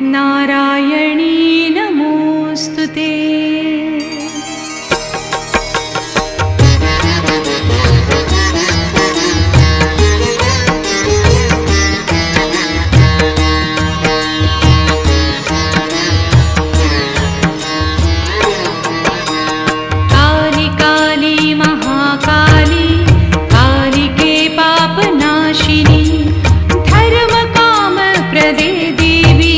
नारायणी नमोस्तुते। काली काली महाकाली कालिके पापनाशिनी धर्म काम प्रदे देवी